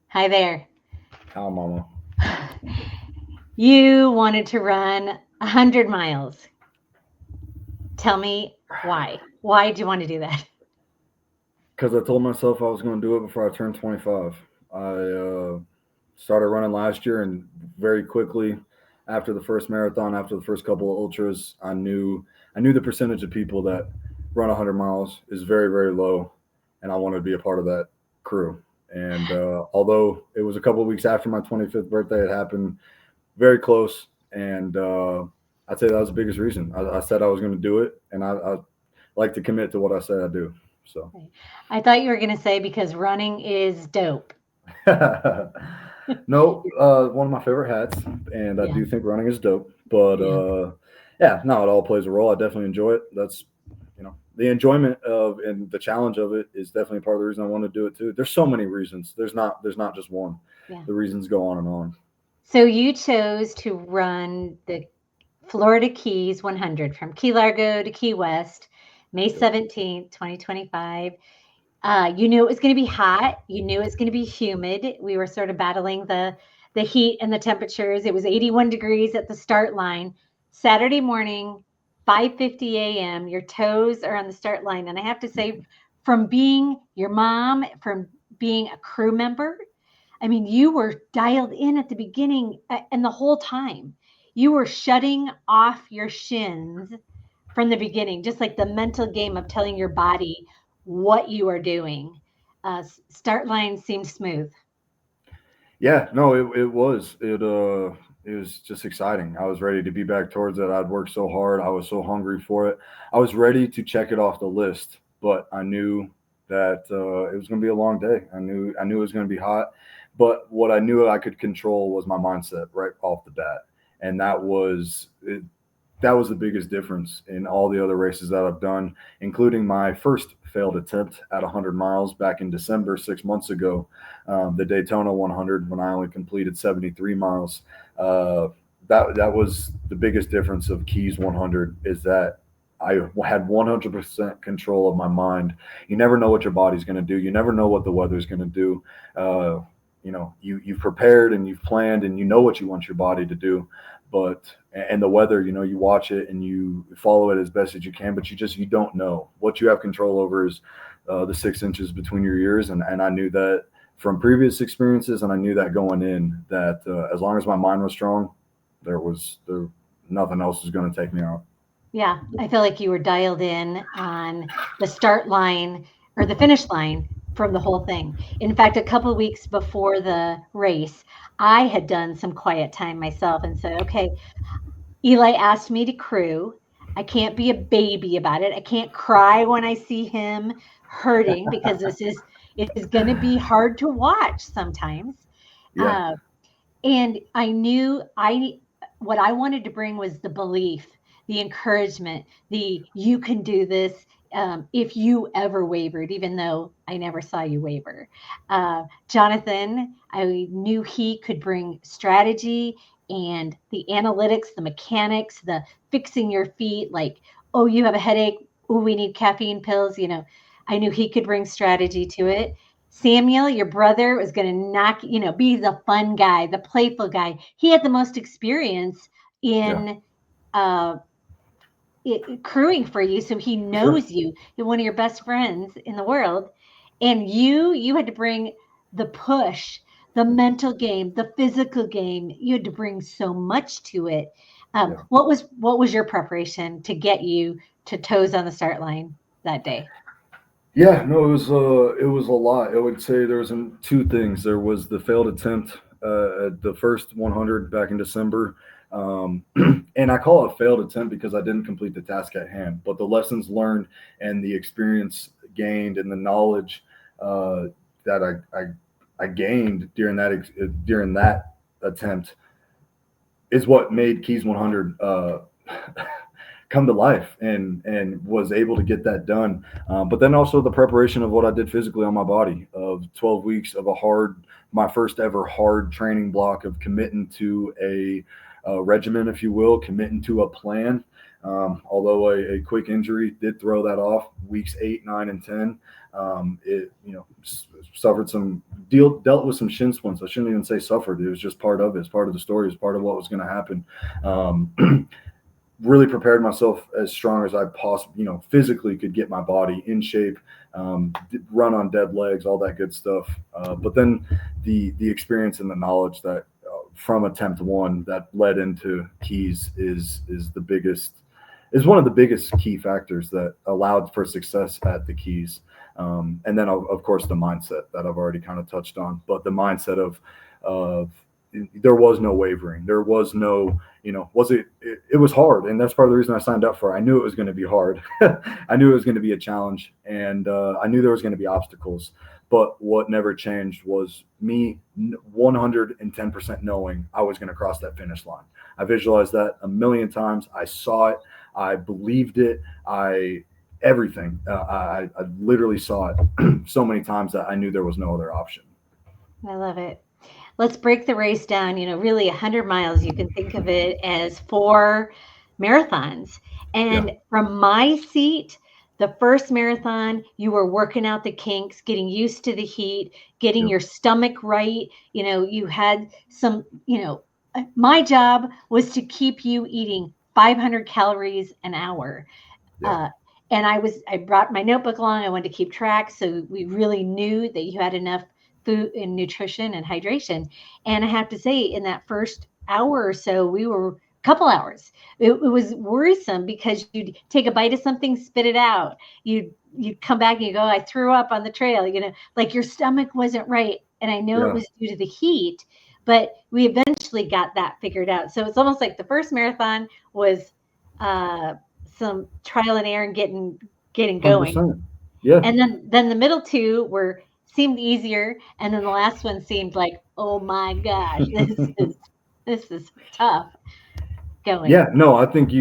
Hi there. How, Mama? You wanted to run 100 miles. Tell me why. Why do you want to do that? Because I told myself I was going to do it before I turned 25. I started running last year, and very quickly after the first marathon, after the first couple of ultras, I knew the percentage of people that run 100 miles is very, very low, and I wanted to be a part of that crew. And although it was a couple of weeks after my 25th birthday, it happened very close, and I'd say that was the biggest reason. I said I was going to do it, and I like to commit to what I say I do. So. I thought you were going to say because running is dope. No, one of my favorite hats, and I Yeah. do think running is dope. But Yeah. yeah, no, it all plays a role. I definitely enjoy it. That's the enjoyment of and the challenge of it is definitely part of the reason I want to do it too. There's so many reasons. There's not just one. Yeah. The reasons go on and on. So you chose to run the Florida Keys 100 from Key Largo to Key West, May Yep. 17th, 2025. You knew it was going to be hot. You knew it was going to be humid. We were sort of battling the heat and the temperatures. It was 81 degrees at the start line. Saturday morning, 5:50 a.m. Your toes are on the start line, and I have to say, from being your mom, from being a crew member, I mean, you were dialed in at the beginning and the whole time. You were shutting off your shins from the beginning, just like the mental game of telling your body what you are doing. Start line seemed smooth. Yeah, no, it was just exciting. I was ready to be back towards it. I'd worked so hard. I was so hungry for it. I was ready to check it off the list, but I knew that it was going to be a long day. I knew it was going to be hot, but what I knew I could control was my mindset right off the bat, and that was the biggest difference in all the other races that I've done, including my first failed attempt at 100 miles back in December 6 months ago, the Daytona 100, when I only completed 73 miles. That was the biggest difference of Keys 100 is that I had 100% control of my mind. You never know what your body's going to do. You never know what the weather's going to do. Uh, you've prepared and you've planned and you know what you want your body to do, but and the weather, you watch it and you follow it as best as you can, but you don't know. What you have control over is the 6 inches between your ears, and I knew that from previous experiences, and I knew that going in that as long as my mind was strong, there nothing else was going to take me out. Yeah, I feel like you were dialed in on the start line or the finish line from the whole thing. In fact, a couple of weeks before the race, I had done some quiet time myself and said, okay, Eli asked me to crew. I can't be a baby about it. I can't cry when I see him hurting because it is going to be hard to watch sometimes. Yeah, Uh, and I knew what I wanted to bring was the belief, the encouragement, the you can do this. If you ever wavered, even though I never saw you waver, Jonathan, I knew he could bring strategy and the analytics, the mechanics, the fixing your feet. Like, oh, you have a headache. Oh, we need caffeine pills. I knew he could bring strategy to it. Samuel, your brother, was going to be the fun guy, the playful guy. He had the most experience yeah, in uh, crewing for you, so he sure. knows you. You're one of your best friends in the world, and you had to bring the push, the mental game, the physical game. You had to bring so much to it. Yeah. What was your preparation to get you to toes on the start line that day? Yeah, no, it was a lot. I would say there was two things. There was the failed attempt at the first 100 back in December, and I call it a failed attempt because I didn't complete the task at hand. But the lessons learned and the experience gained and the knowledge uh, that I gained during that attempt is what made Keys 100 come to life and was able to get that done. But then also the preparation of what I did physically on my body of 12 weeks of my first ever hard training block of committing to a regimen, if you will, committing to a plan. Although a quick injury did throw that off weeks 8, 9, and 10. It suffered some dealt with some shin splints. I shouldn't even say suffered. It was just part of it. It's part of the story. It's part of what was going to happen. Really prepared myself as strong as I possibly, physically could get my body in shape, run on dead legs, all that good stuff. But then the experience and the knowledge that from attempt one that led into keys is one of the biggest key factors that allowed for success at the keys. And then of course the mindset that I've already kind of touched on, but the mindset of there was no wavering. There was no, it was hard. And that's part of the reason I signed up for it. I knew it was going to be hard. I knew it was going to be a challenge, and I knew there was going to be obstacles. But what never changed was me 110% knowing I was going to cross that finish line. I visualized that a million times. I saw it. I believed it. Everything. I literally saw it so many times that I knew there was no other option. I love it. Let's break the race down. Really 100 miles, you can think of it as 4 marathons. Yeah. And from my seat, the first marathon, you were working out the kinks, getting used to the heat, getting Yep. your stomach right. You had some, my job was to keep you eating 500 calories an hour. Yeah. And I brought my notebook along. I wanted to keep track. So we really knew that you had enough food and nutrition and hydration. And I have to say, in that first hour or so, we were a couple hours. It was worrisome because you'd take a bite of something, spit it out. You'd come back and you go, I threw up on the trail, like your stomach wasn't right. And I know it Yeah. was due to the heat, but we eventually got that figured out. So it's almost like the first marathon was some trial and error and getting going. 100%. Yeah. And then the middle two seemed easier, and then the last one seemed like, oh my gosh, this is tough going. Yeah, no, I think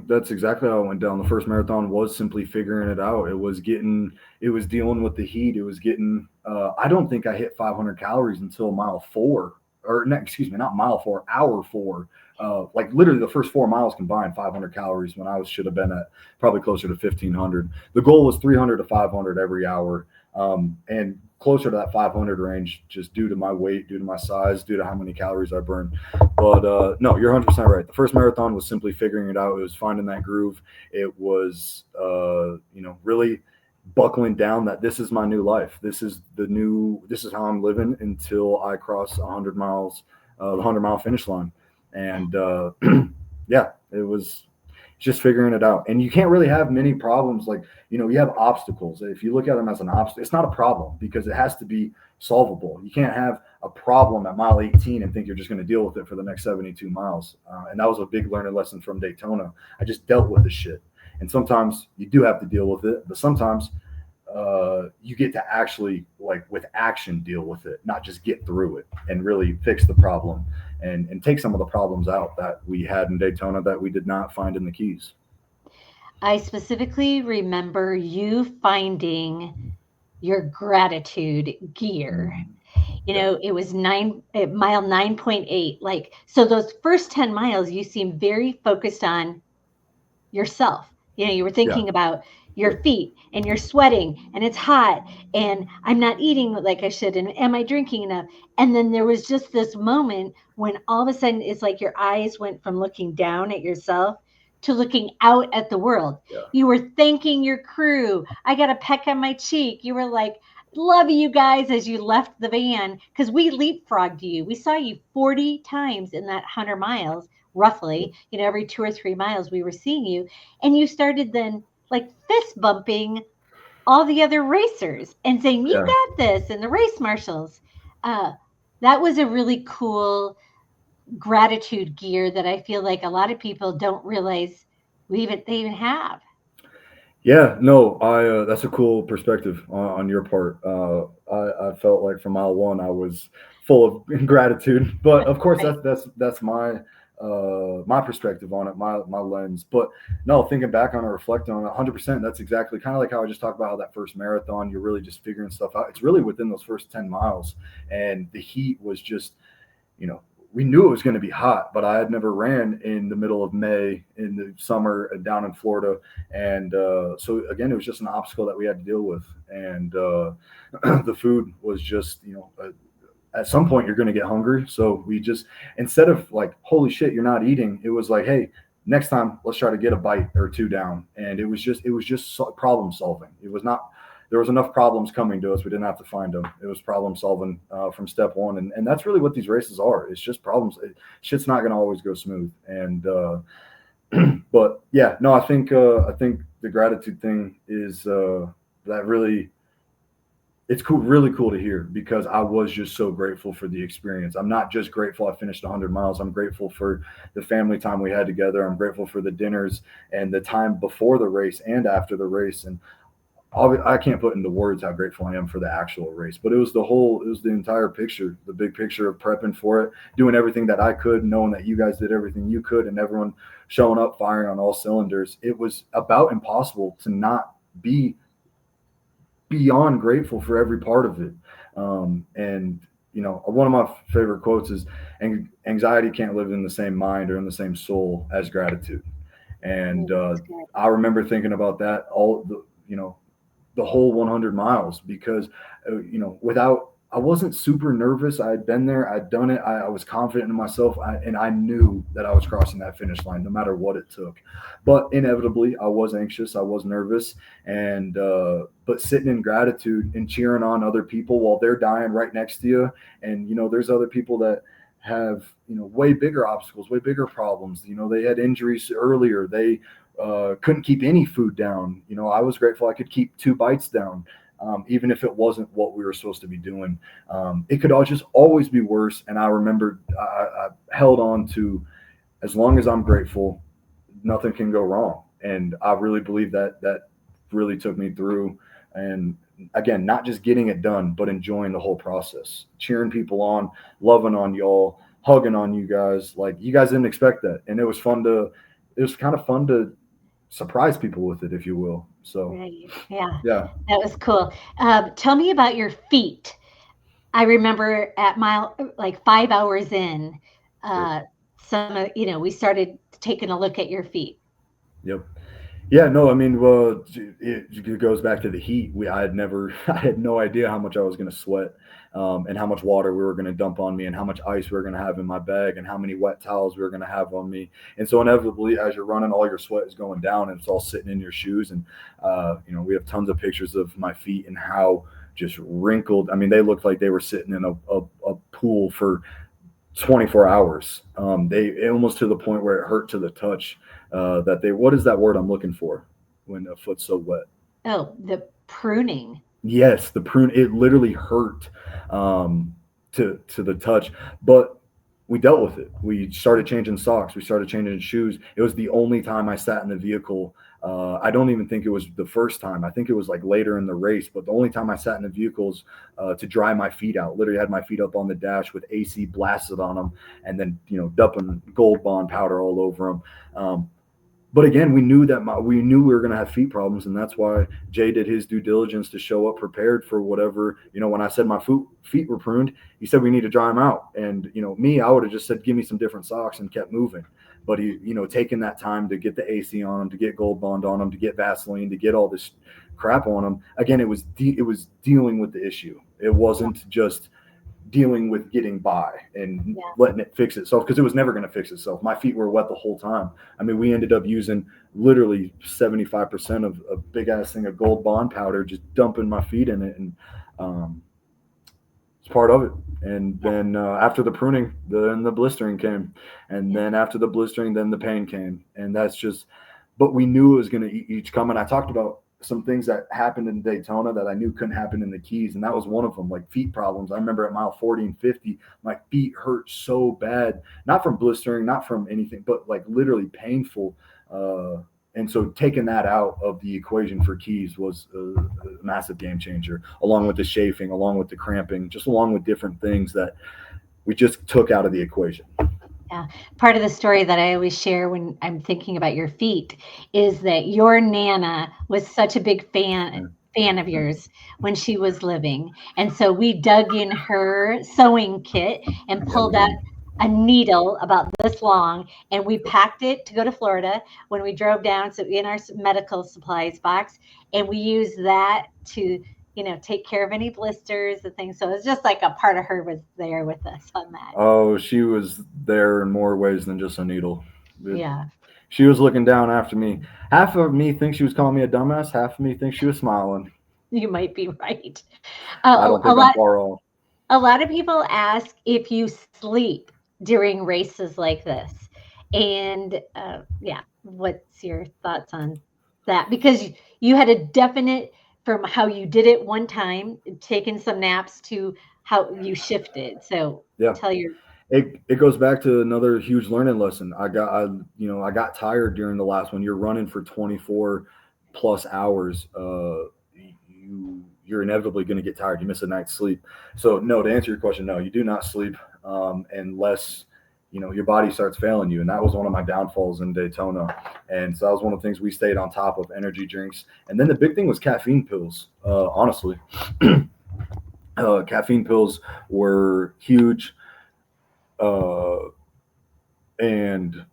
that's exactly how it went down. The first marathon was simply figuring it out. It was dealing with the heat. It was getting, I don't think I hit 500 calories until mile 4, or no, excuse me, not mile 4, hour 4. Like literally the first 4 miles combined 500 calories when I should have been at probably closer to 1500. The goal was 300 to 500 every hour. And closer to that 500 range, just due to my weight, due to my size, due to how many calories I burn. But no, you're 100% right. The first marathon was simply figuring it out. It was finding that groove. It was, really buckling down that this is my new life. This is how I'm living until I cross 100 miles, the 100-mile finish line. And yeah, it was just figuring it out. And you can't really have many problems. Like, you have obstacles. If you look at them as an obstacle, it's not a problem because it has to be solvable. You can't have a problem at mile 18 and think you're just going to deal with it for the next 72 miles. And that was a big learning lesson from Daytona. I just dealt with the shit. And sometimes you do have to deal with it, but sometimes you get to actually, like with action, deal with it, not just get through it and really fix the problem and take some of the problems out that we had in Daytona that we did not find in the Keys. I specifically remember you finding your gratitude gear. It was mile 9.8. Like, so those first 10 miles, you seemed very focused on yourself. You were thinking about your feet, and you're sweating, and it's hot, and I'm not eating like I should, and am I drinking enough? And then there was just this moment when all of a sudden it's like your eyes went from looking down at yourself to looking out at the world. Yeah. You were thanking your crew. I got a peck on my cheek. You were like, love you guys, as you left the van, because we leapfrogged you. We saw you 40 times in that 100 miles, roughly. Every 2 or 3 miles we were seeing you. And you started then like fist bumping all the other racers and saying, you got this, and the race marshals. That was a really cool gratitude gear that I feel like a lot of people don't realize they even have. Yeah, no, that's a cool perspective on your part. I felt like from mile 1 I was full of gratitude, but of course Right. that's my perspective on it, my lens. But no, thinking back on it, reflecting on it, 100%, that's exactly kind of like how I just talked about how that first marathon, you're really just figuring stuff out. It's really within those first 10 miles, and the heat was just, we knew it was going to be hot, but I had never ran in the middle of May in the summer down in Florida. And so, again, it was just an obstacle that we had to deal with. And the food was just, at some point you're going to get hungry. So we just, instead of like, holy shit, you're not eating, it was like, hey, next time let's try to get a bite or two down. And it was just problem solving. It was not, there was enough problems coming to us. We didn't have to find them. It was problem solving from step one. And that's really what these races are. It's just problems. Shit's not going to always go smooth. And, but yeah, no, I think the gratitude thing is that really, it's cool, really cool to hear, because I was just so grateful for the experience. I'm not just grateful I finished 100 miles. I'm grateful for the family time we had together. I'm grateful for the dinners and the time before the race and after the race. And I can't put into words how grateful I am for the actual race, but it was the entire picture, the big picture of prepping for it, doing everything that I could, knowing that you guys did everything you could, and everyone showing up, firing on all cylinders. It was about impossible to not be beyond grateful for every part of it. And one of my favorite quotes is, anxiety can't live in the same mind or in the same soul as gratitude. And I remember thinking about that the whole 100 miles, because without, I wasn't super nervous. I had been there, I'd done it. I was confident in myself, and I knew that I was crossing that finish line no matter what it took. But inevitably I was anxious, I was nervous. And but sitting in gratitude and cheering on other people while they're dying right next to you, and there's other people that have way bigger obstacles, way bigger problems. They had injuries earlier, they couldn't keep any food down. I was grateful I could keep 2 bites down, even if it wasn't what we were supposed to be doing. It could just always be worse. And I remembered, I held on to, as long as I'm grateful, nothing can go wrong. And I really believe that really took me through. And again, not just getting it done, but enjoying the whole process, cheering people on, loving on y'all, hugging on you guys. Like, you guys didn't expect that. And it was kind of fun to surprise people with it, if you will. So, Right. Yeah, yeah. that was cool. Tell me about your feet. I remember at mile like 5 hours in, Yep. uh, we started taking a look at your feet. Yep. Yeah, no, I mean, well, it goes back to the heat. I had never, I had no idea how much I was going to sweat, and how much water we were going to dump on me, and how much ice we were going to have in my bag, and how many wet towels we were going to have on me. And so inevitably, as you're running, all your sweat is going down, and it's all sitting in your shoes. And we have tons of pictures of my feet and how just wrinkled. I mean, they looked like they were sitting in a pool for 24 hours. They almost, to the point where it hurt to the touch. What is that word I'm looking for when a foot's so wet? Oh, the pruning. Yes, the prune. It literally hurt, to the touch, but we dealt with it. We started changing socks. We started changing shoes. It was the only time I sat in the vehicle. I don't even think it was the first time. I think it was like later in the race. But the only time I sat in the vehicles to dry my feet out. Literally had my feet up on the dash with AC blasted on them, and then dumping Gold Bond powder all over them. But again, we knew we were going to have feet problems, and that's why Jay did his due diligence to show up prepared for whatever. When I said my feet were pruned, he said we need to dry them out. And me, I would have just said, give me some different socks, and kept moving. But he, taking that time to get the AC on them, to get Gold Bond on them, to get Vaseline, to get all this crap on them. Again, it was dealing with the issue. It wasn't just dealing with getting by and Yeah. letting it fix itself, because it was never going to fix itself. My feet were wet the whole time. I mean, we ended up using literally 75% of a big ass thing of Gold Bond powder, just dumping my feet in it. And it's part of it. And then after the pruning, then the blistering came. And then after the blistering, then the pain came. And that's just, but we knew it was going to each come. And I talked about some things that happened in Daytona that I knew couldn't happen in the Keys. And that was one of them, like feet problems. I remember at mile 40 and 50, my feet hurt so bad, not from blistering, not from anything, but like literally painful. And so taking that out of the equation for Keys was a massive game changer, along with the chafing, along with the cramping, just along with different things that we just took out of the equation. Yeah. Part of the story that I always share when I'm thinking about your feet is that your Nana was such a big fan of yours when she was living. And so we dug in her sewing kit and Yeah, we pulled out did. a needle about this long, and we packed it to go to Florida when we drove down. So in our medical supplies box, and we used that to, take care of any blisters and things. So it was just like a part of her was there with us on that. Oh, she was there in more ways than just a needle. It, Yeah, she was looking down after me. Half of me thinks she was calling me a dumbass. Half of me thinks she was smiling. you might be right. I Uh, don't a think I'm lot, far off. a lot of people ask if you sleep during races like this, and yeah, what's your thoughts on that? Because you had a definite from how you did it one time, taking some naps to how you shifted. So Yeah. tell your It goes back to another huge learning lesson. I got tired during the last one. You're running for 24 plus hours. You're inevitably going to get tired. You miss a night's sleep. So no, to answer your question, no, you do not sleep unless your body starts failing you. And that was one of my downfalls in Daytona. And so that was one of the things we stayed on top of: energy drinks. And then the big thing was caffeine pills. Honestly, caffeine pills were huge. Uh, and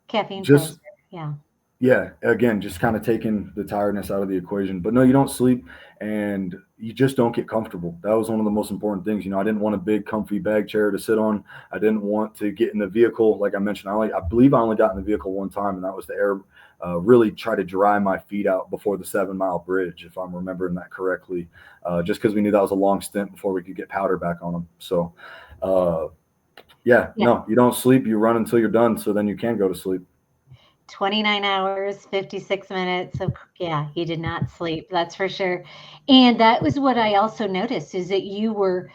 caffeine just pills. Yeah. yeah, again, just kind of taking the tiredness out of the equation. But no, you don't sleep, and you just don't get comfortable. That was one of the most important things. I didn't want a big comfy bag chair to sit on. I didn't want to get in the vehicle. Like I mentioned, I believe I only got in the vehicle one time, and that was the air. Really try to dry my feet out before the 7 Mile bridge, if I'm remembering that correctly, just because we knew that was a long stint before we could get powder back on them. So, uh, yeah, Yeah. no, you don't sleep. You run until you're done, so then you can go to sleep. 29 hours, 56 minutes. So yeah, he did not sleep. That's for sure. And that was what I also noticed is that you were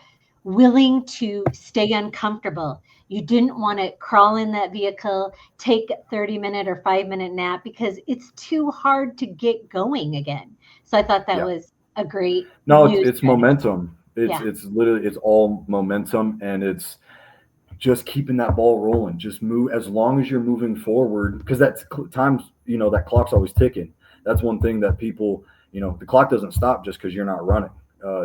willing to stay uncomfortable. You didn't want to crawl in that vehicle, take a 30-minute or 5-minute nap because it's too hard to get going again. So I thought that Yeah. was a great No, it's new it's strategy. momentum. It's Yeah. it's literally it's all momentum, and it's just keeping that ball rolling. Just move as long as you're moving forward, because that's times that clock's always ticking. That's one thing that people the clock doesn't stop just because you're not running.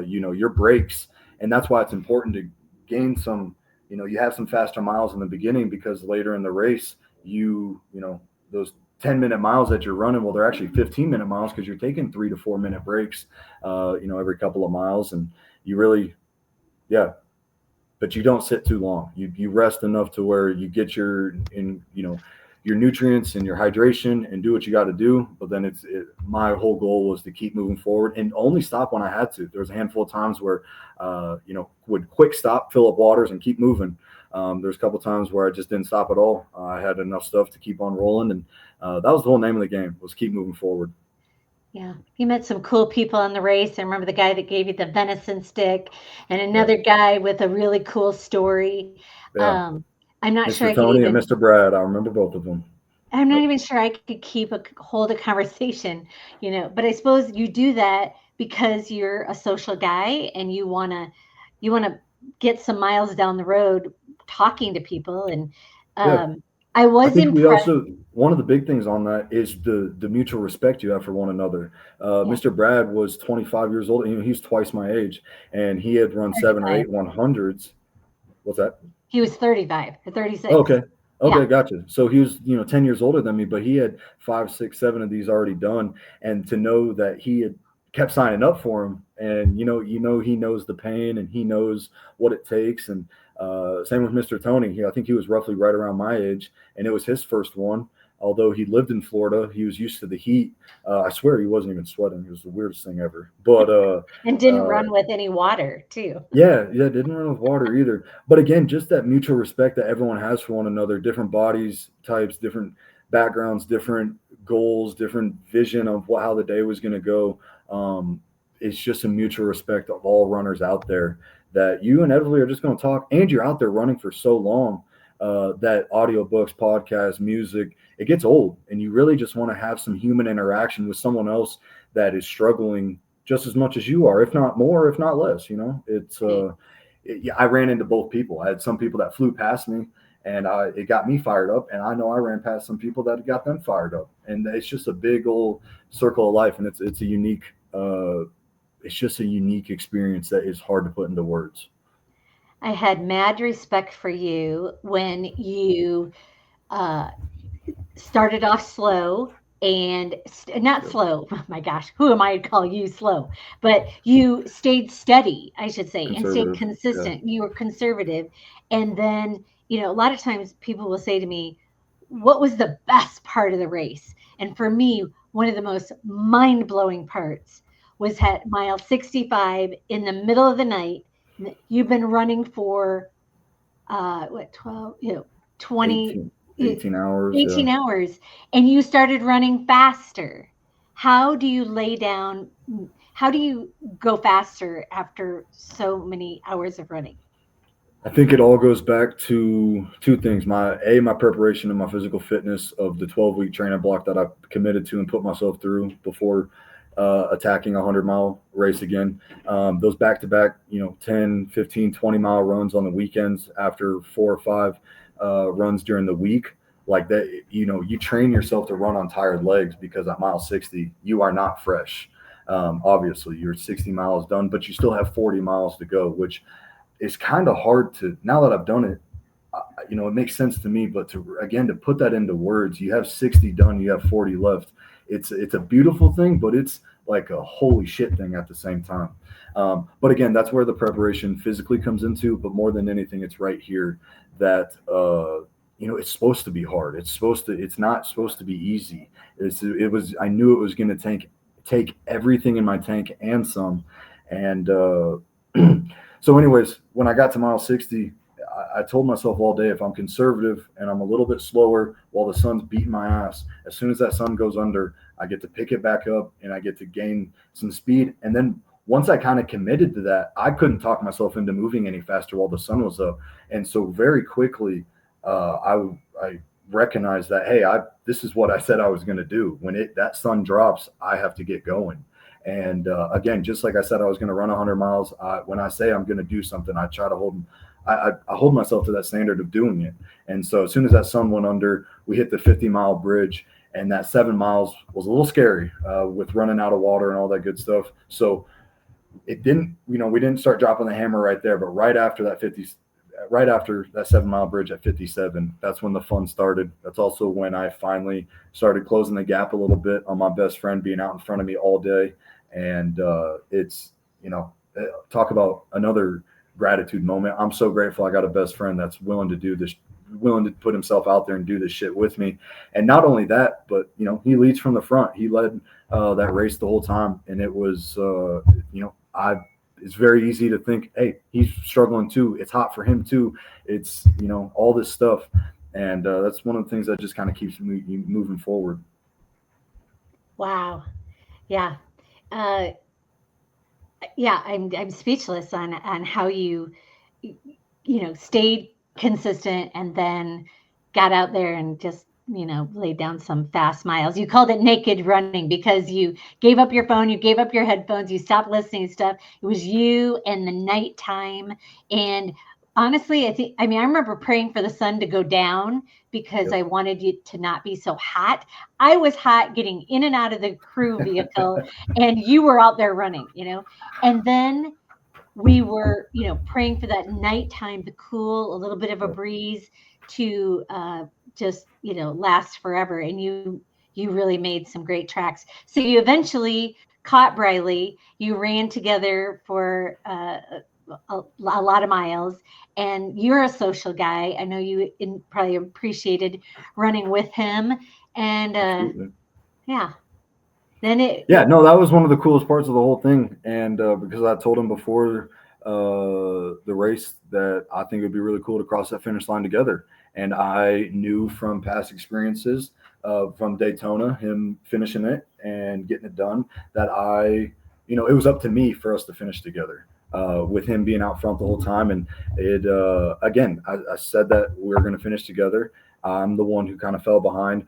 Your breaks, and that's why it's important to gain some. You have some faster miles in the beginning because later in the race, those 10-minute miles that you're running, well, they're actually 15-minute miles because you're taking 3 to 4 minute breaks, every couple of miles, and you really, yeah, but you don't sit too long. You rest enough to where you get your nutrients and your hydration and do what you got to do. But then my whole goal was to keep moving forward and only stop when I had to. There was a handful of times where would quick stop, fill up waters, and keep moving. There's a couple times where I just didn't stop at all. I had enough stuff to keep on rolling, and that was the whole name of the game, was keep moving forward. Yeah, you met some cool people in the race. I remember the guy that gave you the venison stick, and Yeah, another guy with a really cool story. yeah. Um, I'm not sure Mr. I could Tony and even. Mr. Brad, I remember both of them. I'm not Yep. even sure I could keep a hold a conversation, But I suppose you do that because you're a social guy and you wanna get some miles down the road talking to people. And Yeah. I I was think we impressed. also one of the big things on that is the mutual respect you have for one another. Yeah, Mr. Brad was 25 years old. He's twice my age, and he had run 35. 7 or 8 100s. What's that? He was 35 or 36. Okay. Yeah. Okay, gotcha. So he was, 10 years older than me, but he had five, six, seven of these already done. And to know that he had kept signing up for him, and he knows the pain and he knows what it takes. And same with Mr. Tony. I think he was roughly right around my age, and it was his first one. Although he lived in Florida, he was used to the heat. I swear he wasn't even sweating. It was the weirdest thing ever. But And didn't uh, run with any water too. yeah, yeah, didn't run with water either. But again, just that mutual respect that everyone has for one another, different bodies types, different backgrounds, different goals, different vision of how the day was going to go. It's just a mutual respect of all runners out there that you inevitably are just going to talk, and you're out there running for so long that audiobooks, podcasts, music, it gets old, and you really just want to have some human interaction with someone else that is struggling just as much as you are, if not more, if not less. Right. Yeah, I ran into both people. I had some people that flew past me, and it got me fired up. And I know I ran past some people that got them fired up. And it's just a big old circle of life, and it's a unique. It's just a unique experience that is hard to put into words. I had mad respect for you when you uh, started off slow and not Yep. slow. Oh my gosh, who am I to call you slow? But you stayed steady, I should say, and stayed Conservative. Yeah. consistent. You were conservative. And then, a lot of times people will say to me, what was the best part of the race? And for me, one of the most mind blowing parts was at mile 65 in the middle of the night. You've been running for what 12 20 18, 18 hours. Yeah. 18 hours, and you started running faster. How do you lay down, how do you go faster after so many hours of running? I think it all goes back to two things: my preparation and my physical fitness of the 12-week training block that I committed to and put myself through before attacking a 100-mile race again. Those back-to-back, 10, 15, 20-mile runs on the weekends after 4 or 5 runs during the week, like that. You train yourself to run on tired legs because at mile 60 you are not fresh. Obviously, you're 60 miles done, but you still have 40 miles to go, which it's kind of hard to, now that I've done it, it makes sense to me, but to put that into words, you have 60 done, you have 40 left. It's a beautiful thing, but it's like a holy shit thing at the same time. But again, that's where the preparation physically comes into. But more than anything, it's right here that it's supposed to be hard. It's not supposed to be easy. I knew it was going to take everything in my tank and some, and so, anyways, when I got to mile 60, I told myself all day, if I'm conservative and I'm a little bit slower while the sun's beating my ass, as soon as that sun goes under, I get to pick it back up and I get to gain some speed. And then once I kind of committed to that, I couldn't talk myself into moving any faster while the sun was up. And so very quickly, I recognized that, hey, this is what I said I was going to do. When that sun drops, I have to get going. And again, just like I said, I was going to run 100 miles. When I say I'm going to do something, I try to I hold myself to that standard of doing it. And so as soon as that sun went under, we hit the 50-mile bridge, and that 7 miles was a little scary with running out of water and all that good stuff. So it didn't, we didn't start dropping the hammer right there, but right after that 7 mile bridge at 57, that's when the fun started. That's also when I finally started closing the gap a little bit on my best friend being out in front of me all day. And it's, talk about another gratitude moment. I'm so grateful I got a best friend that's willing to do this, willing to put himself out there and do this shit with me. And not only that, but he leads from the front. He led that race the whole time, and it was I it's very easy to think, hey, he's struggling too. It's hot for him too. It's all this stuff, and that's one of the things that just kind of keeps me moving forward. Wow. Yeah. Uh, yeah, I'm speechless on how stayed consistent and then got out there and just laid down some fast miles. You called it naked running because you gave up your phone, you gave up your headphones, you stopped listening to stuff. It was you and the nighttime. And honestly, I remember praying for the sun to go down because Yep. I wanted you to not be so hot. I was hot getting in and out of the crew vehicle, and you were out there running. And then we were, praying for that nighttime to cool, a little bit of a Yep. breeze to just, last forever. And you really made some great tracks. So you eventually caught Briley. You ran together for a lot of miles, and you're a social guy. I know you probably appreciated running with him, and Absolutely. yeah. Then Yeah, no, that was one of the coolest parts of the whole thing. And because I told him before the race that I think it would be really cool to cross that finish line together. And I knew from past experiences from Daytona, him finishing it and getting it done, that it was up to me for us to finish together. With him being out front the whole time, and again, I said that we were going to finish together. I'm the one who kind of fell behind.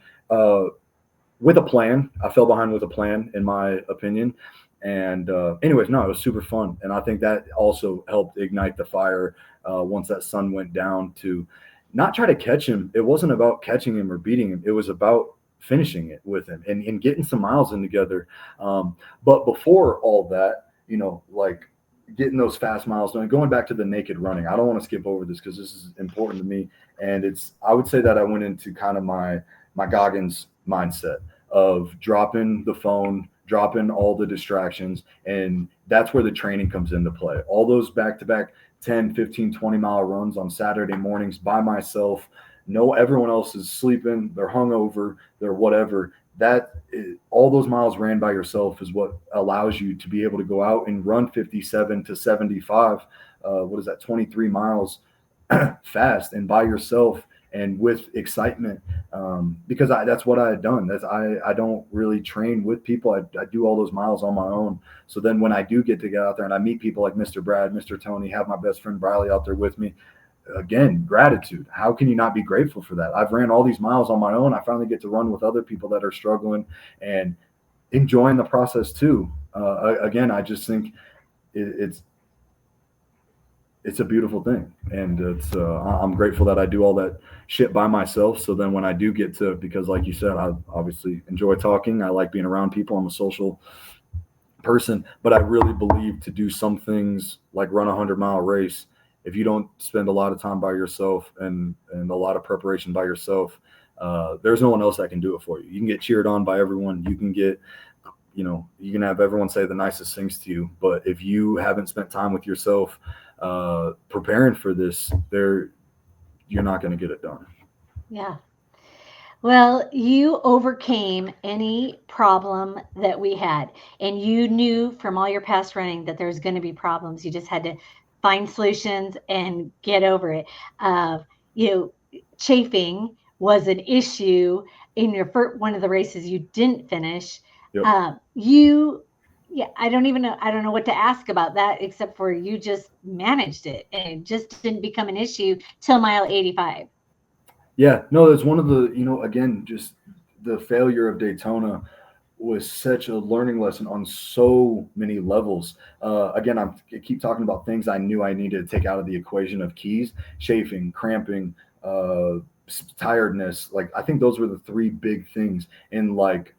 With a plan. I fell behind with a plan, in my opinion. And anyways, no, it was super fun, and I think that also helped ignite the fire once that sun went down. To not try to catch him. It wasn't about catching him or beating him. It was about finishing it with him and getting some miles in together. But before all that, like getting those fast miles done. Going back to the naked running, I don't want to skip over this because this is important to me. And I would say that I went into kind of my Goggins mindset of dropping the phone, dropping all the distractions. And that's where the training comes into play. All those back to back 10, 15, 20-mile runs on Saturday mornings by myself. No, everyone else is sleeping, they're hungover, they're whatever. All those miles ran by yourself is what allows you to be able to go out and run 57 to 75. What is that? 23 miles fast and by yourself and with excitement, because that's what I had done. I don't really train with people. I do all those miles on my own. So then when I do get to get out there and I meet people like Mr. Brad, Mr. Tony, have my best friend Briley out there with me, again, gratitude. How can you not be grateful for that? I've ran all these miles on my own. I finally get to run with other people that are struggling and enjoying the process too. Again, I just think it's a beautiful thing, and I'm grateful that I do all that shit by myself. So then when I do get to, because like you said, I obviously enjoy talking. I like being around people. I'm a social person, but I really believe to do some things like run a 100-mile race, if you don't spend a lot of time by yourself and a lot of preparation by yourself, there's no one else that can do it for you. You can get cheered on by everyone. You can get, you can have everyone say the nicest things to you. But if you haven't spent time with yourself preparing for this, you're not going to get it done. Yeah. Well, you overcame any problem that we had, and you knew from all your past running that there's going to be problems. You just had to find solutions and get over it. Uh, Chafing was an issue in your one of the races you didn't finish. Yep. Yeah, I don't even know. I don't know what to ask about that except for you just managed it, and it just didn't become an issue till mile 85. Yeah, no, that's one of the, again, just the failure of Daytona was such a learning lesson on so many levels. Again, I keep talking about things I knew I needed to take out of the equation of keys: chafing, cramping, tiredness. Like, I think those were the three big things. And like,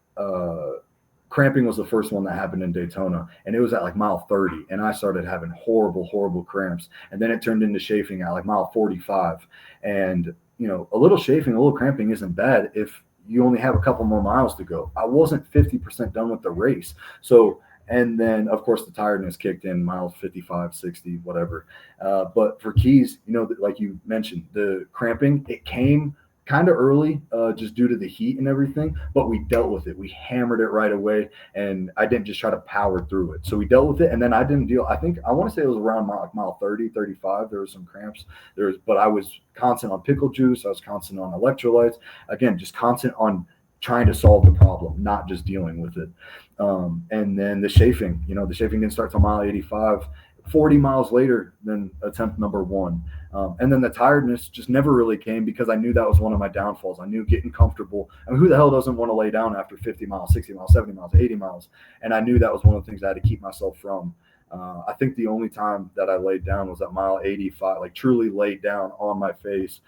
cramping was the first one that happened in Daytona, and it was at like mile 30, and I started having horrible cramps. And then it turned into chafing at like mile 45. And a little chafing, a little cramping isn't bad if you only have a couple more miles to go. I wasn't 50% done with the race. So, and then of course the tiredness kicked in miles 55, 60, whatever. But for keys, like you mentioned, the cramping, it came kind of early, just due to the heat and everything, but we dealt with it. We hammered it right away, and I didn't just try to power through it. So we dealt with it, and then I didn't deal. I want to say it was around mile 30, 35. There was some cramps. But I was constant on pickle juice. I was constant on electrolytes. Again, just constant on trying to solve the problem, not just dealing with it. And then the chafing, the chafing didn't start till mile 85. 40 miles later than attempt number one. And then the tiredness just never really came because I knew that was one of my downfalls. I knew getting comfortable. I mean, who the hell doesn't want to lay down after 50 miles, 60 miles, 70 miles, 80 miles? And I knew that was one of the things I had to keep myself from. I think the only time that I laid down was at mile 85, like truly laid down on my face,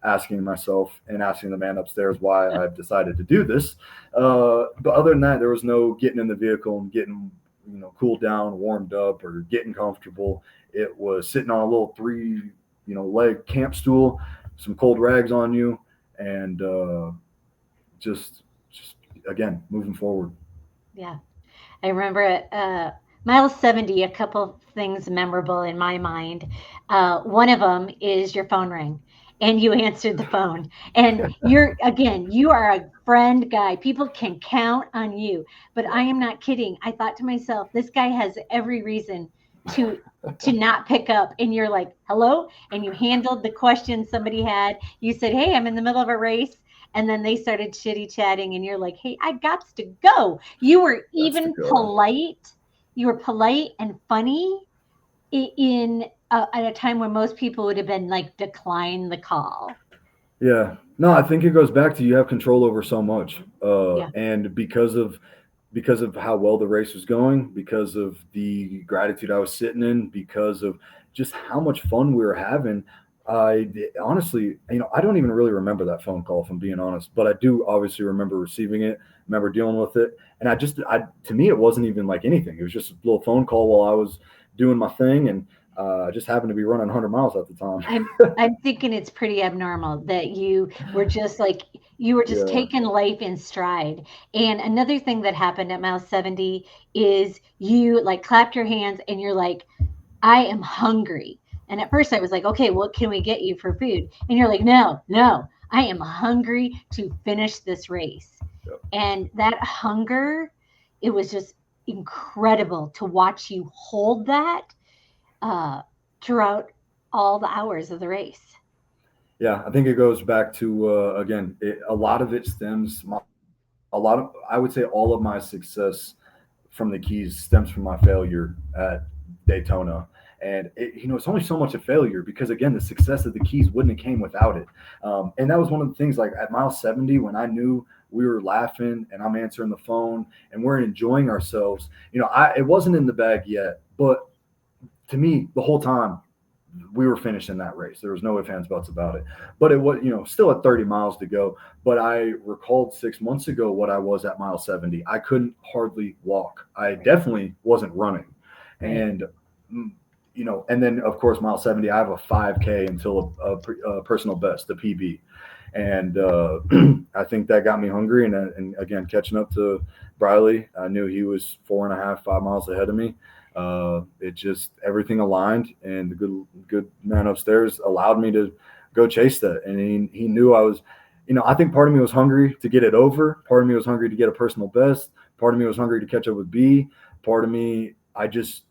asking myself and asking the man upstairs why I've decided to do this. But other than that, there was no getting in the vehicle and getting cooled down, warmed up, or getting comfortable. It was sitting on a little 3-leg camp stool, some cold rags on you, and just again moving forward. Yeah, I remember at mile 70, a couple things memorable in my mind. One of them is your phone rang and you answered the phone. And you are a friend guy. People can count on you. But I am not kidding. I thought to myself, this guy has every reason to not pick up. And you're like, hello? And you handled the question somebody had. You said, hey, I'm in the middle of a race. And then they started chitty chatting, and you're like, hey, I got to go. You were even polite. You were polite and funny in at a time when most people would have been like, decline the call. Yeah. No, I think it goes back to you have control over so much. Yeah. And because of how well the race was going, because of the gratitude I was sitting in, because of just how much fun we were having, I honestly, I don't even really remember that phone call, if I'm being honest, but I do obviously remember receiving it, remember dealing with it. And to me, it wasn't even like anything. It was just a little phone call while I was doing my thing, and I just happened to be running 100 miles at the time. I'm thinking it's pretty abnormal that you were just Yeah, taking life in stride. And another thing that happened at mile 70 is you like clapped your hands and you're like, I am hungry. And at first I was like, okay, what can we get you for food? And you're like, no, no, I am hungry to finish this race. yeah, And that hunger, it was just incredible to watch you hold that uh, throughout all the hours of the race. yeah. I think it goes back to again, a lot of it stems. A lot of, I would say, all of my success from the Keys stems from my failure at Daytona. And it's only so much a failure because again, the success of the Keys wouldn't have came without it. And that was one of the things. Like at mile 70, when I knew we were laughing and I'm answering the phone and we're enjoying ourselves, it wasn't in the bag yet, but to me, the whole time we were finishing that race. There was no ifs, ands, buts about it. But it was, still at 30 miles to go. But I recalled 6 months ago what I was at mile 70. I couldn't hardly walk. I definitely wasn't running. Right. And, and then of course, mile 70, I have a 5K until a personal best, the PB. And I think that got me hungry. And again, catching up to Briley, I knew he was 4.5, 5 miles ahead of me. It just everything aligned, and the good man upstairs allowed me to go chase that. And he knew I was, I think part of me was hungry to get it over. Part of me was hungry to get a personal best. Part of me was hungry to catch up with B. Part of me, I just,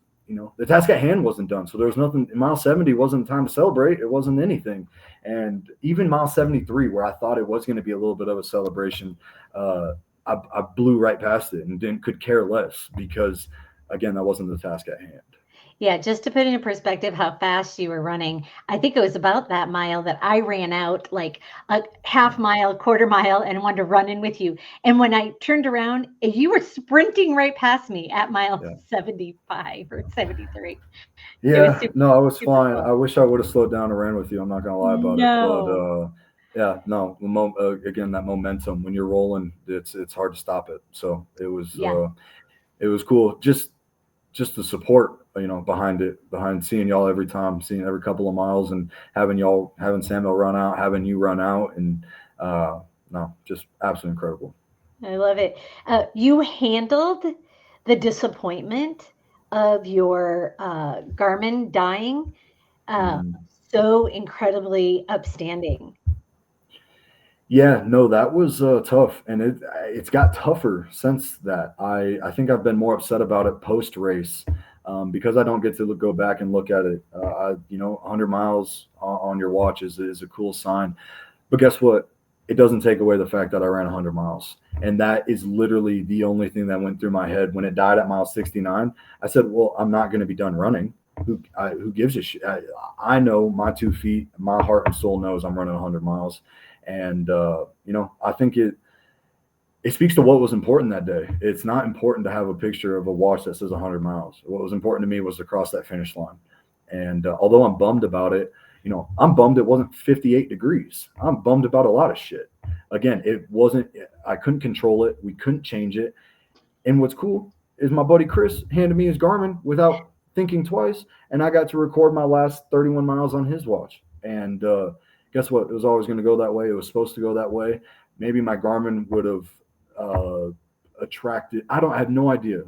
the task at hand wasn't done. So there was nothing. Mile 70 wasn't time to celebrate. It wasn't anything. And even mile 73, where I thought it was going to be a little bit of a celebration, I blew right past it and could care less because again, that wasn't the task at hand. Yeah, just to put in perspective how fast you were running, I think it was about that mile that I ran out like a half mile, quarter mile, and wanted to run in with you. And when I turned around, you were sprinting right past me at mile Yeah. 75 or 73. It was Yeah. super, No, I was super fine. cool. I wish I would have slowed down and ran with you. I'm not gonna lie about it, but No. yeah, no. Again, that momentum when you're rolling, it's hard to stop it. So Yeah. it was cool. Just the support, behind it, behind seeing y'all every time, seeing every couple of miles, and having Samuel run out, having you run out, and no, just absolutely incredible. I love it. You handled the disappointment of your Garmin dying uh, Mm. so incredibly upstanding. Yeah, no, that was tough, and it's got tougher since that. I think I've been more upset about it post race because I don't get to go back and look at it. 100 miles on your watch is a cool sign, but guess what? It doesn't take away the fact that I ran 100 miles, and that is literally the only thing that went through my head when it died at mile 69. I said, "Well, I'm not going to be done running. Who gives a shit? I know my 2 feet, my heart and soul knows I'm running 100 miles." And I think it speaks to what was important that day. It's not important to have a picture of a watch that says 100 miles. What was important to me was to cross that finish line. And although I'm bummed about it, I'm bummed it wasn't 58 degrees. I'm bummed about a lot of shit. Again, it wasn't. I couldn't control it. We couldn't change it. And what's cool is my buddy Chris handed me his Garmin without thinking twice, and I got to record my last 31 miles on his watch. And guess what? It was always going to go that way. It was supposed to go that way. Maybe my Garmin would have uh, attracted. I have no idea.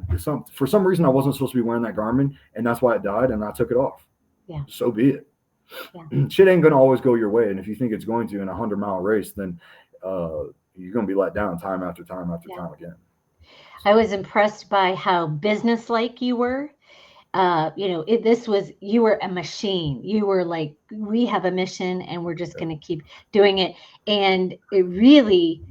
For some reason, I wasn't supposed to be wearing that Garmin, and that's why it died, and I took it off. Yeah. So be it. Yeah. Shit ain't going to always go your way. And if you think it's going to in a 100-mile race, then you're going to be let down time after time after Yeah. time again. I was impressed by how businesslike you were. You were a machine. You were like, we have a mission and we're just Yeah. going to keep doing it. And it really,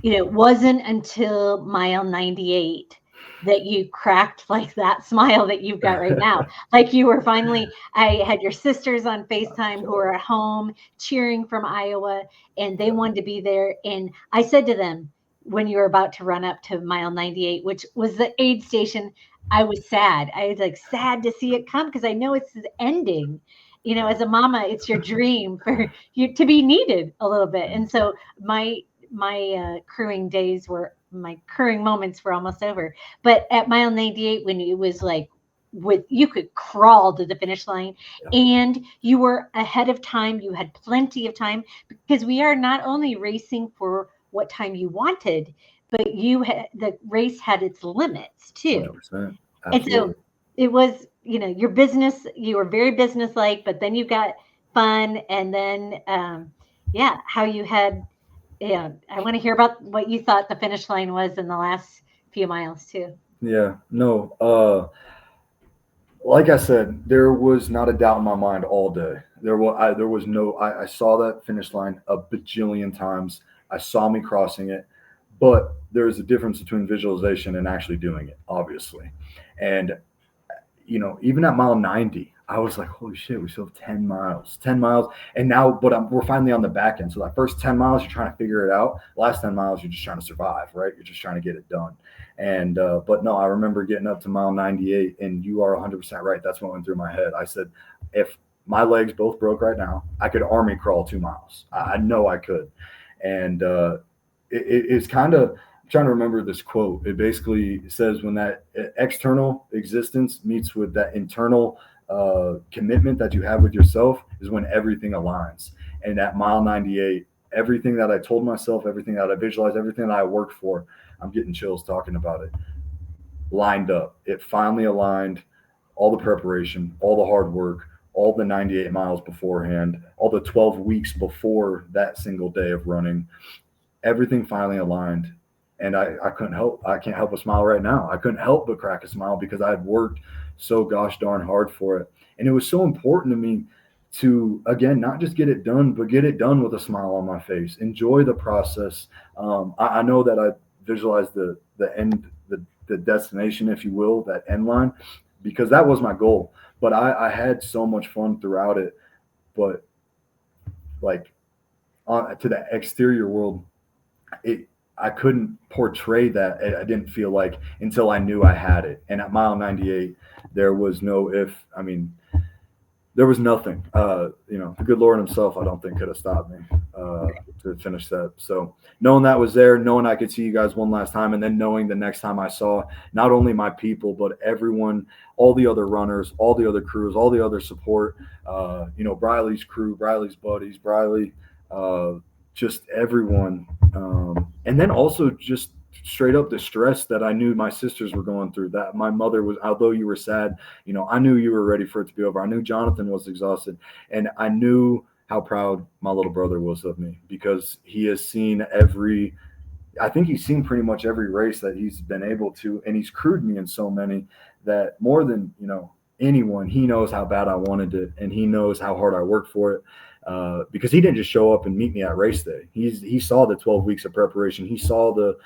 wasn't until mile 98 that you cracked like that smile that you've got right now. Like you were finally, I had your sisters on FaceTime who were at home cheering from Iowa and they Yeah. wanted to be there. And I said to them, when you were about to run up to mile 98, which was the aid station, I was sad. I was like sad to see it come because I know it's ending. As a mama, it's your dream for you to be needed a little bit. And so my crewing moments were almost over. But at mile 98, when it was like you could crawl to the finish line, Yeah. and you were ahead of time. You had plenty of time, because we are not only racing for what time you wanted, but the race had its limits too. 100%. And so Absolutely. it was, your business, you were very businesslike, but then you got fun. And then, yeah, how you had, yeah, I want to hear about what you thought the finish line was in the last few miles too. Yeah. No. Like I said, there was not a doubt in my mind all day. There was no. I saw that finish line a bajillion times. I saw me crossing it, but there's a difference between visualization and actually doing it, obviously. And even at mile 90, I was like, holy shit, we still have 10 miles, 10 miles. And now, but we're finally on the back end. So that first 10 miles, you're trying to figure it out. Last 10 miles, you're just trying to survive, right? You're just trying to get it done. And, but no, I remember getting up to mile 98, and you are 100% right. That's what went through my head. I said, if my legs both broke right now, I could army crawl 2 miles. I know I could. And it's kind of, I'm trying to remember this quote. It basically says when that external existence meets with that internal commitment that you have with yourself is when everything aligns. And at mile 98, everything that I told myself, everything that I visualized, everything that I worked for, I'm getting chills talking about it, lined up. It finally aligned. All the preparation, all the hard work, all the 98 miles beforehand, all the 12 weeks before that single day of running, everything finally aligned. And I couldn't help, I can't help but smile right now. I couldn't help but crack a smile because I had worked so gosh darn hard for it. And it was so important to me to, again, not just get it done, but get it done with a smile on my face. Enjoy the process. I know that I visualized the end, the destination, if you will, that end line, because that was my goal. But I had so much fun throughout it. But like to the exterior world, it I couldn't portray that. I didn't feel like until I knew I had it. And at mile 98, there was no if. I mean, there was nothing. The good Lord Himself, I don't think could have stopped me uh, to finish that. So knowing that was there, knowing I could see you guys one last time, and then knowing the next time I saw not only my people but everyone, all the other runners, all the other crews, all the other support. Briley's crew, Briley's buddies, Briley, just everyone, and then also just straight up the stress that I knew my sisters were going through. That my mother was, although you were sad, I knew you were ready for it to be over. I knew Jonathan was exhausted, and I knew how proud my little brother was of me because he has seen I think he's seen pretty much every race that he's been able to, and he's crewed me in so many that more than, anyone, he knows how bad I wanted it, and he knows how hard I worked for it. Because he didn't just show up and meet me at race day. He saw the 12 weeks of preparation. He saw the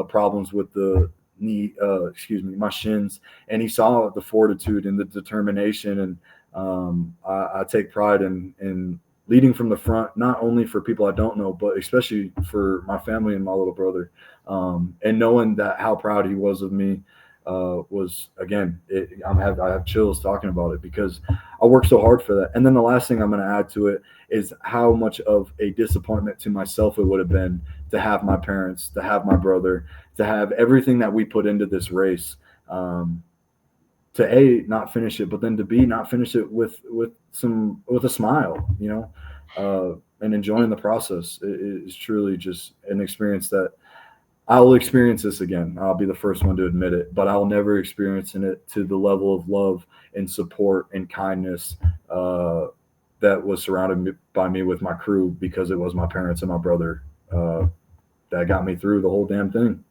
problems with the knee, my shins, and he saw the fortitude and the determination. And I take pride in leading from the front, not only for people I don't know, but especially for my family and my little brother. And knowing that how proud he was of me was, again, I have chills talking about it because I worked so hard for that. And then the last thing I'm going to add to it is how much of a disappointment to myself it would have been to have my parents, to have my brother, to have everything that we put into this race, to A, not finish it, but then to B, not finish it with a smile, and enjoying the process. It is truly just an experience that I will experience this again. I'll be the first one to admit it, but I'll never experience it to the level of love and support and kindness that was surrounded by me with my crew, because it was my parents and my brother that got me through the whole damn thing.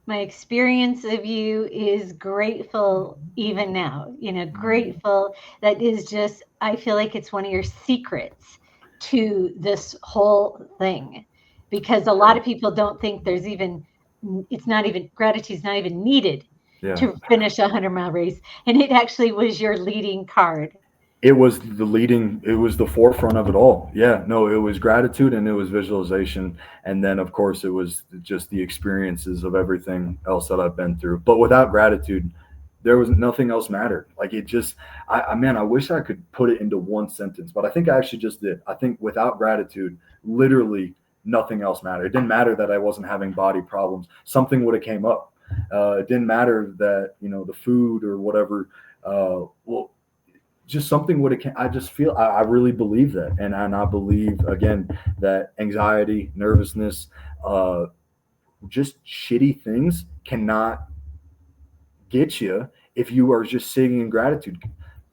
My experience of you is grateful even now, grateful. That is just, I feel like it's one of your secrets to this whole thing, because a lot of people don't think it's not even, gratitude's not even needed Yeah. to finish a 100-mile race. And it actually was your leading card. It was the forefront of it all. Yeah, no, it was gratitude and it was visualization. And then, of course, it was just the experiences of everything else that I've been through. But without gratitude, there was nothing else mattered. Like it just, I wish I could put it into one sentence, but I think I actually just did. I think without gratitude, literally nothing else mattered. It didn't matter that I wasn't having body problems. Something would have came up. It didn't matter that, the food or whatever Well, just something would have. I just feel I really believe that, and I believe again that anxiety, nervousness, uh, just shitty things cannot get you if you are just sitting in gratitude.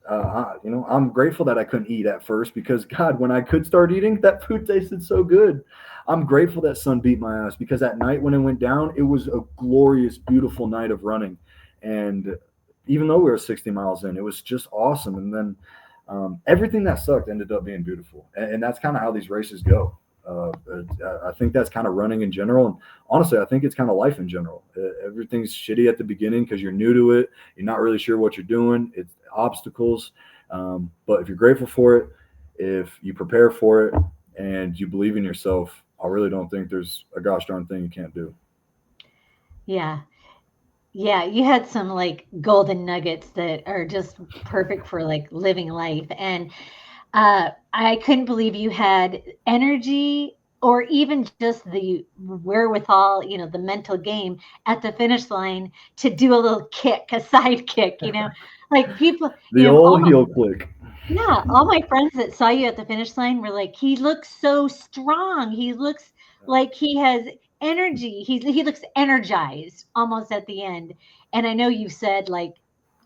I'm grateful that I couldn't eat at first because God, when I could start eating, that food tasted so good. I'm grateful that sun beat my ass because at night when it went down, it was a glorious, beautiful night of running, and even though we were 60 miles in, it was just awesome. And then everything that sucked ended up being beautiful, and that's kind of how these races go. I think that's kind of running in general, and honestly, I think it's kind of life in general. Everything's shitty at the beginning because you're new to it. You're not really sure what you're doing. It's obstacles, but if you're grateful for it, if you prepare for it, and you believe in yourself, I really don't think there's a gosh darn thing you can't do. Yeah. Yeah, you had some like golden nuggets that are just perfect for like living life. And I couldn't believe you had energy or even just the wherewithal, the mental game at the finish line to do a little kick, a side kick, like people, The old heel click. yeah, all my friends that saw you at the finish line were like, "He looks so strong. He looks like he has energy. He looks energized almost at the end." And I know you said like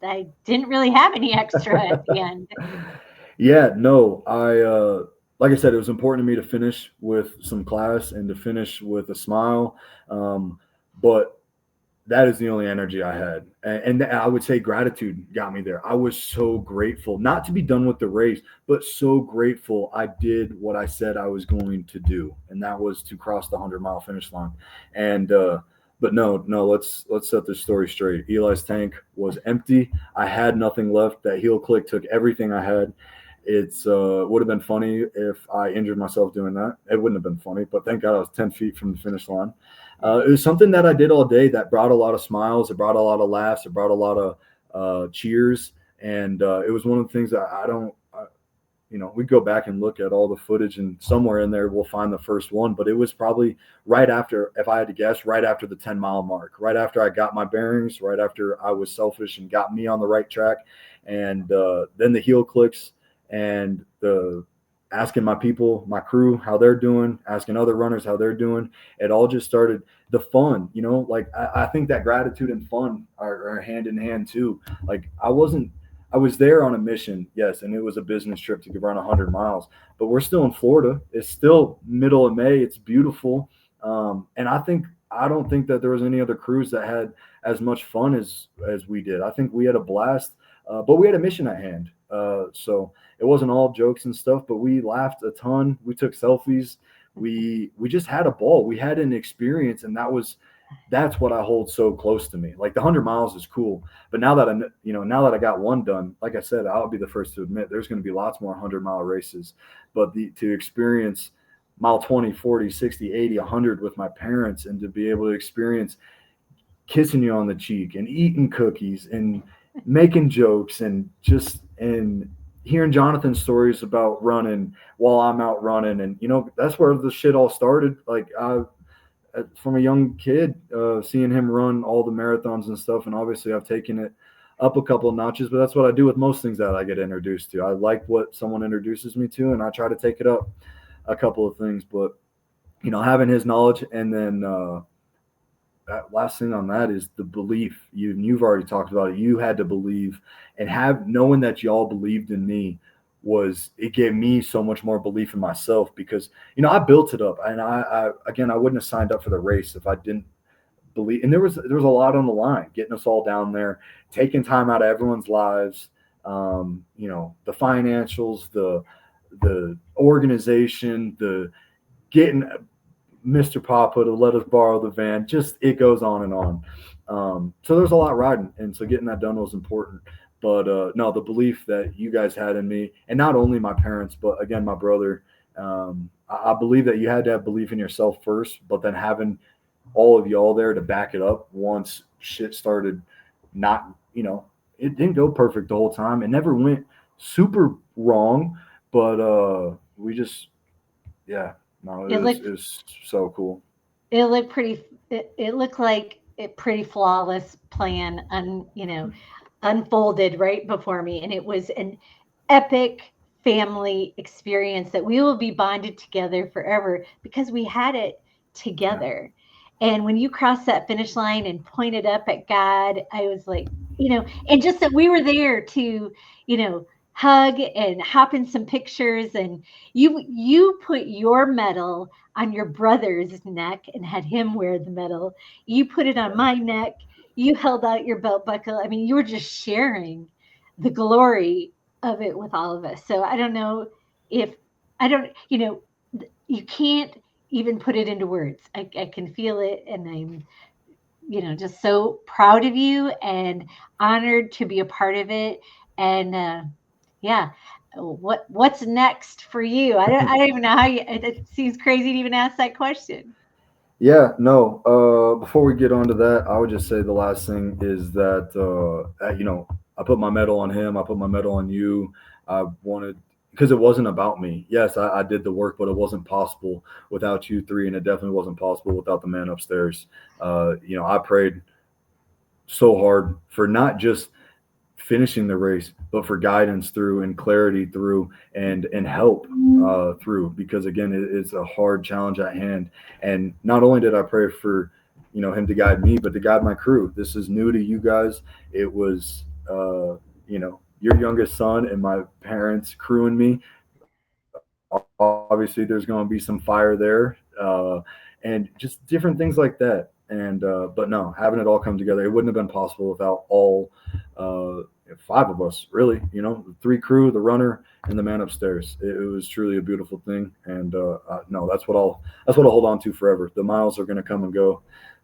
I didn't really have any extra at the end. Yeah, no, like I said, it was important to me to finish with some class and to finish with a smile. But that is the only energy I had. And I would say gratitude got me there. I was so grateful not to be done with the race, but so grateful I did what I said I was going to do, and that was to cross the 100-mile finish line. And but no, let's set this story straight. Eli's tank was empty. I had nothing left. That heel click took everything I had. It's would have been funny if I injured myself doing that. It wouldn't have been funny, but thank God I was 10 feet from the finish line. It was something that I did all day that brought a lot of smiles. It brought a lot of laughs. It brought a lot of cheers. And it was one of the things that I don't, we go back and look at all the footage, and somewhere in there we'll find the first one. But it was probably right after, if I had to guess, right after the 10-mile mark, right after I got my bearings, right after I was selfish and got me on the right track. And then the heel clicks and the asking my people, my crew, how they're doing, asking other runners how they're doing. It all just started the fun, like I think that gratitude and fun are hand in hand too. Like I was there on a mission, yes, and it was a business trip to run 100 miles, but we're still in Florida. It's still middle of May. It's beautiful. And I don't think that there was any other crews that had as much fun as we did. I think we had a blast, but we had a mission at hand. So it wasn't all jokes and stuff, but we laughed a ton. We took selfies. We just had a ball. We had an experience, and that's what I hold so close to me. Like the 100 miles is cool, but now that I got one done, like I said, I'll be the first to admit there's going to be lots more 100-mile races, but to experience mile 20, 40, 60, 80, 100 with my parents, and to be able to experience kissing you on the cheek and eating cookies and making jokes and hearing Jonathan's stories about running while I'm out running. And, that's where the shit all started. Like, from a young kid, seeing him run all the marathons and stuff. And obviously I've taken it up a couple of notches, but that's what I do with most things that I get introduced to. I like what someone introduces me to, and I try to take it up a couple of things. But, having his knowledge, and then, that last thing on that is the belief. You've already talked about it. You had to believe, and knowing that y'all believed in me it gave me so much more belief in myself, because I built it up, and I again, I wouldn't have signed up for the race if I didn't believe. And there was a lot on the line, getting us all down there, taking time out of everyone's lives. The financials, the organization, the getting Mr. Papa to let us borrow the van. Just it goes on and on. So there's a lot riding, and so getting that done was important. But no, the belief that you guys had in me, and not only my parents, but again my brother. I believe that you had to have belief in yourself first, but then having all of y'all there to back it up once shit started. Not, it didn't go perfect the whole time. It never went super wrong, but we just, yeah, no, It it looked was so cool. it looked pretty it looked like a pretty flawless plan, and unfolded right before me. And it was an epic family experience that we will be bonded together forever because we had it Yeah. together. And when you crossed that finish line and pointed up at God, I was like, and just that we were there to, hug and hop in some pictures. And you put your medal on your brother's neck and had him wear the medal. You put it on my neck. You held out your belt buckle. I mean, you were just sharing the glory of it with all of us. So I don't know if I don't, you can't even put it into words. I can feel it, and I'm, just so proud of you and honored to be a part of it. And yeah, what's next for you? I don't even know how you. It seems crazy to even ask that question. Yeah, no. Before we get on to that, I would just say the last thing is that I put my medal on him. I put my medal on you. I wanted because it wasn't about me. Yes, I did the work, but it wasn't possible without you three, and it definitely wasn't possible without the man upstairs. I prayed so hard for not just finishing the race, but for guidance through and clarity through and help through because again it's a hard challenge at hand. And not only did I pray for him to guide me, but to guide my crew. This is new to you guys. It was your youngest son and my parents crewing me. Obviously there's going to be some fire there, and just different things like that. And but no, having it all come together, it wouldn't have been possible without all uh, five of us, really. The three crew, the runner, and the man upstairs. It was truly a beautiful thing, and no, that's what I'll hold on to forever. The miles are going to come and go,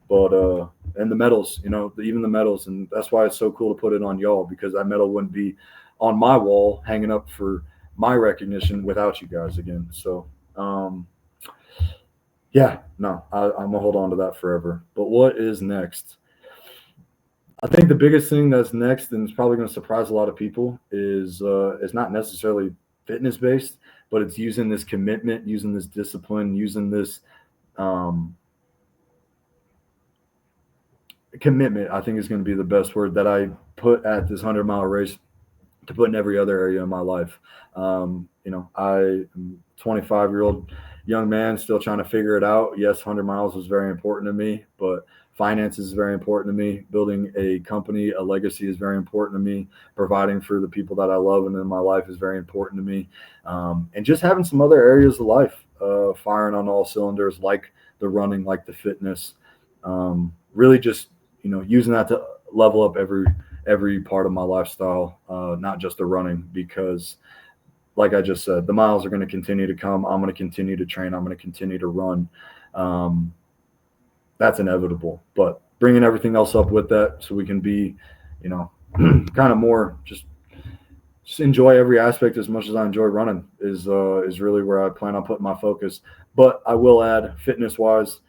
but and the medals, even the medals, and that's why it's so cool to put it on y'all because that medal wouldn't be on my wall hanging up for my recognition without you guys again. So yeah, no, I'm gonna hold on to that forever. But what is next? I think the biggest thing that's next, and it's probably going to surprise a lot of people, is not necessarily fitness based, but it's using this commitment, using this discipline, using this um, commitment. I think is going to be the best word that I put at this 100-mile race to put in every other area of my life. I am 25-year-old young man still trying to figure it out. Yes, 100 miles is very important to me, but finances is very important to me. Building a company, a legacy is very important to me. Providing for the people that I love and in my life is very important to me. And just having some other areas of life firing on all cylinders, like the running, like the fitness. Really just, using that to level up every part of my lifestyle, not just the running, because like I just said, the miles are going to continue to come. I'm going to continue to train. I'm going to continue to run. Um, that's inevitable, but bringing everything else up with that so we can be, kind of more just enjoy every aspect as much as I enjoy running is really where I plan on putting my focus. But I will add fitness wise,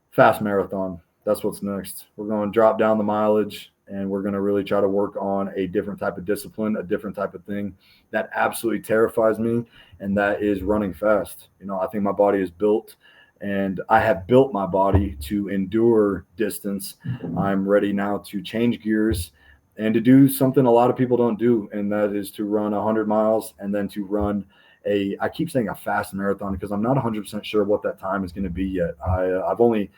fast marathon. That's what's next. We're going to drop down the mileage and we're going to really try to work on a different type of discipline, a different type of thing that absolutely terrifies me, and that is running fast. I think my body is built and I have built my body to endure distance. I'm ready now to change gears and to do something a lot of people don't do, and that is to run 100 miles and then to run I keep saying a fast marathon because I'm not 100% sure what that time is going to be yet. I've only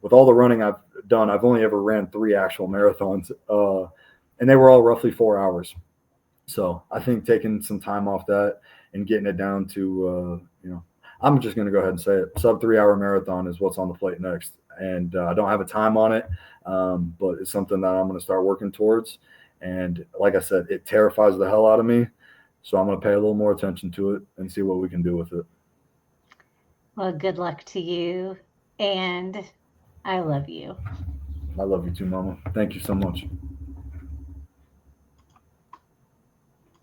with all the running I've done, I've only ever ran 3 actual marathons, and they were all roughly 4 hours. So I think taking some time off that and getting it down to, I'm just going to go ahead and say it. Sub 3 hour marathon is what's on the plate next, and I don't have a time on it, but it's something that I'm going to start working towards. And like I said, it terrifies the hell out of me, so I'm going to pay a little more attention to it and see what we can do with it. Well, good luck to you, and I love you. I love you too, Mama. Thank you so much.